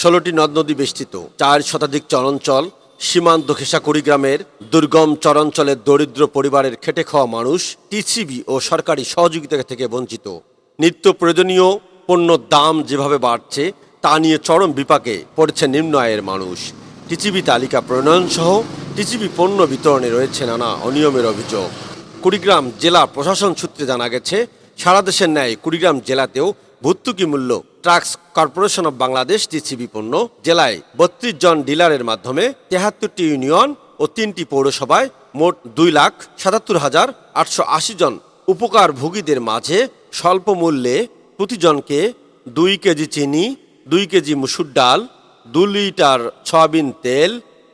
16টি নদ নদী বেষ্টিত 4 শতাধিক চরাঞ্চল, সীমান্ত ঘেঁষা কুড়িগ্রামের দুর্গম চরাঞ্চলের দরিদ্র পরিবারের খেটে খাওয়া মানুষ টিসিবি ও সরকারি সহযোগিতা থেকে বঞ্চিত। নিত্য প্রয়োজনীয় পণ্যর দাম যেভাবে বাড়ছে তা নিয়ে চরম বিপাকে পড়েছে নিম্ন আয়ের মানুষ। টিসিবি তালিকা প্রণয়ন সহ টিসিবি পণ্য বিতরণে রয়েছে নানা অনিয়মের অভিযোগ। কুড়িগ্রাম জেলা প্রশাসন সূত্রে জানা গেছে, সারা দেশের ন্যায় কুড়িগ্রাম জেলাতেও ভর্তুকি মূল্য tracks corporation of Bangladesh TCB পণ্য জেলায় 32 জন ডিলারের মাধ্যমে 73টি ইউনিয়ন ও 3টি পৌরসভায় মোট 2,77,880 জন উপকারভোগীদের মাঝে স্বল্প মূল্যে প্রতিজনকে 2 কেজি চিনি, 2 কেজি মসুর ডাল, 2 লিটার সয়াবিন তেল,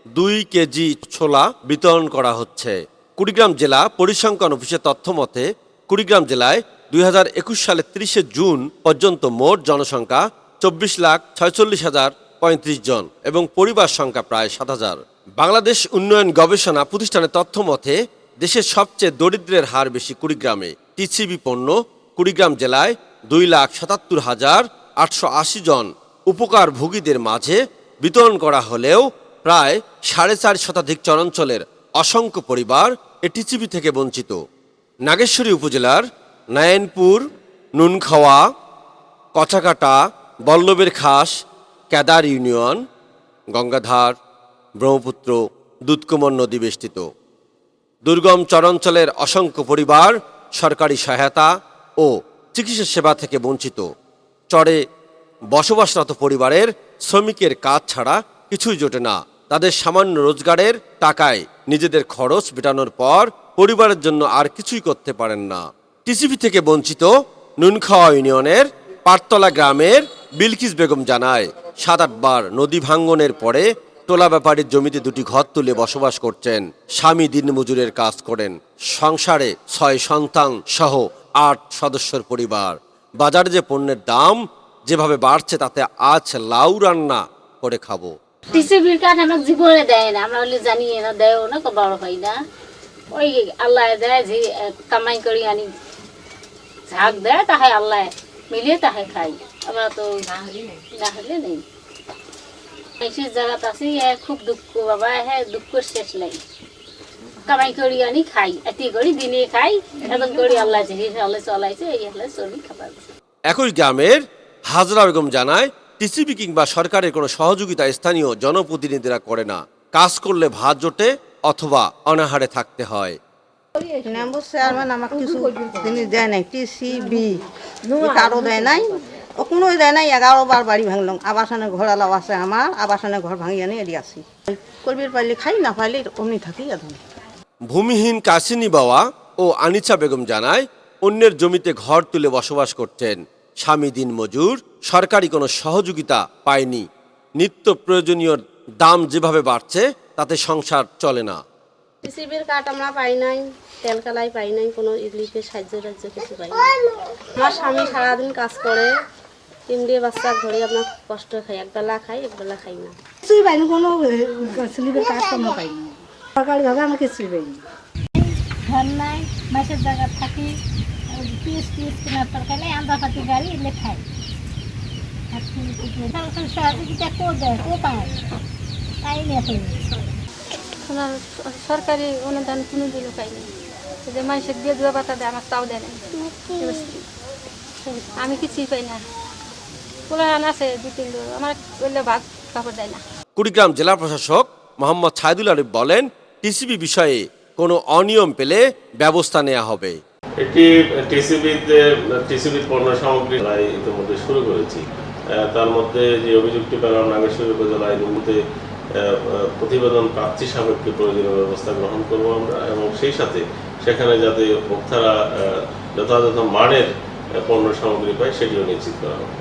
2 কেজি ছোলা বিতরণ করা হচ্ছে। কুড়িগ্রাম জেলা পরিসংখ্যান অফিসের তথ্য মতে কুড়িগ্রাম জেলায় 2021 সালের 30 জুন পর্যন্ত মোট জনসংখ্যা 24,46,035 জন এবং পরিবার সংখ্যা প্রায় 7,000। বাংলাদেশ উন্নয়ন গবেষণা প্রতিষ্ঠানের তথ্য মতে দেশের সবচেয়ে দরিদ্রের হার বেশি কুড়িগ্রামে। টিসিবি পণ্য কুড়িগ্রাম জেলায় 2,77,880 জন উপকারভোগীদের মাঝে বিতরণ করা হলেও প্রায় 4.5 শতাধিক চরাঞ্চলের অসংখ্য পরিবার এ টিসিবি থেকে বঞ্চিত। নাগেশ্বরী উপজেলার নারায়ণপুর, নুনখাওয়া, কচাকাটা, বল্লভের খাস, কেদার ইউনিয়ন, গঙ্গাধার, ব্রহ্মপুত্র, দুধকুমার নদী বেষ্টিত। দুর্গম চরাঞ্চলের অসংখ্য পরিবার সরকারি সহায়তা ও চিকিৎসা সেবা থেকে বঞ্চিত। চরে বসবাসরত পরিবারের শ্রমিকের কাজ ছাড়া কিছুই জোটে না। তাদের সামান্য রোজগারের টাকায় নিজেদের খরচ মেটানোর পর পরিবারের জন্য আর কিছুই করতে পারেন না। টিসিবি থেকে বঞ্চিত নুনখাওয়া ইউনিয়নের পাটতলা গ্রামের বিলকিস বেগম জানায়, 7-8 বার নদী ভাঙ্গনের পরে টোলা ব্যাপারীর জমিতে 2টি ঘর তুলে বসবাস করছেন। স্বামী দিনমজুরের কাজ করেন। সংসারে 6 সন্তান সহ 8 সদস্যের পরিবার। বাজারে যে পণ্যের দাম যেভাবে বাড়ছে তাতে আজ লাউ রান্না করে খাবো। টিসিবির কাঠ আমার জীবনে দেয় না, আমরা হলে জানি না, দেয়ও না, বড় হয় না। ওই আল্লাহ দেয় যে কামাই করি আনি ঝাঁক দেয়, তাহাই আল্লাহ মিলিয়ে তাহাই খাই। আমরা তো না হলে নেই। সেই জায়গাতে আছি, খুব দুঃখ বাবা, হ্যাঁ দুঃখ শেষ নাই। কামাই করি আনি খাই, এটি করি দিনে খাই, এখন করি আল্লাহ আল্লাহ চলাইছে, এই আল্লাহ চলি খাবার। একই গ্রামের হাজরা বেগম জানায়, টিসিবি কিংবা সরকারের কোনো সহযোগিতা স্থানীয় জনপ্রতিনিধিরা করে না। কাজ করলে ভাত জোটে অথবা অনাহারে থাকতে হয়। মেম্বার চেয়ারম্যান আমাকে কিছু জিনিস দেয় নাই, টিসিবি কারো দেয় নাই, ও কোনো দেয় নাই। 11 বার বাড়ি ভাঙলাম। আবাসনে ঘর আলাও আছে আমার, আবাসনে ঘর ভাঙিয়ে নিয়ে এড়িয়ে আসি। কলবির পাইলে খাই, না পাইলে অমনি থাকি। এখন ভূমিহীন কাসিনী বাওয়া ও আনিচা বেগম জানায়, অন্যের জমিতে ঘর তুলে বসবাস করছেন। স্বামী দিন মজুর, সরকারি কোনো সহযোগিতা পায়নি। নিত্য প্রয়োজনীয় দাম যেভাবে বাড়ছে তাতে সংসার চলে না। টিসিবির কাঠ আমরা পাই নাই, তেল কালাই পাই নাই, কোনো ইংলিশের সাহায্য টাহ্য কিছু পাই নাই। আমার স্বামী সারাদিন কাজ করে, 3 বাচ্চা ঘরে আমরা কষ্ট খাই, একবেলা খাই একবেলা খাই না। কিছুই পাইনি, কোনো স্লিপের কাজ কোনো পাইনি। সরকারিভাবে আমরা কিছুই পাইনি। ঘর নাই, মাসের জায়গা থাকি, পিস কেনার তরকারি নেই, আমরা পাতি গাড়ি এলে খাই। সহযোগিতা কোথায় তাই নিয়ে সরকারি অনুদান কোনো দিনও পাইনি। যে মানুষের দিয়ে দেওয়া পাতা দেয়, আমার তাও দেয় না। আমি কিছুই পাই না। পোলান আছে 2-3 আমার বললে ভাত কাপড় দেয় না। কুড়িগ্রাম জেলা প্রশাসক মোহাম্মদ ছাইদুল আরিফ বলেন, টিসিবি বিষয়ে কোনো অনিয়ম পেলে ব্যবস্থা নেওয়া হবে। এটি টিসিবি পণ্য সামগ্রী ইতিমধ্যে শুরু করেছি। তার মধ্যে যে অভিযোগটি পেলাম, নাগেশ্বরী উপজেলায় ইতিমধ্যে প্রতিবেদন প্রার্থী সাপেক্ষে প্রয়োজনীয় ব্যবস্থা গ্রহণ করব আমরা, এবং সেই সাথে সেখানে যাতে ভোক্তারা যথাযথ মানের পণ্য সামগ্রী পায় সেটিও নিশ্চিত করা হবে।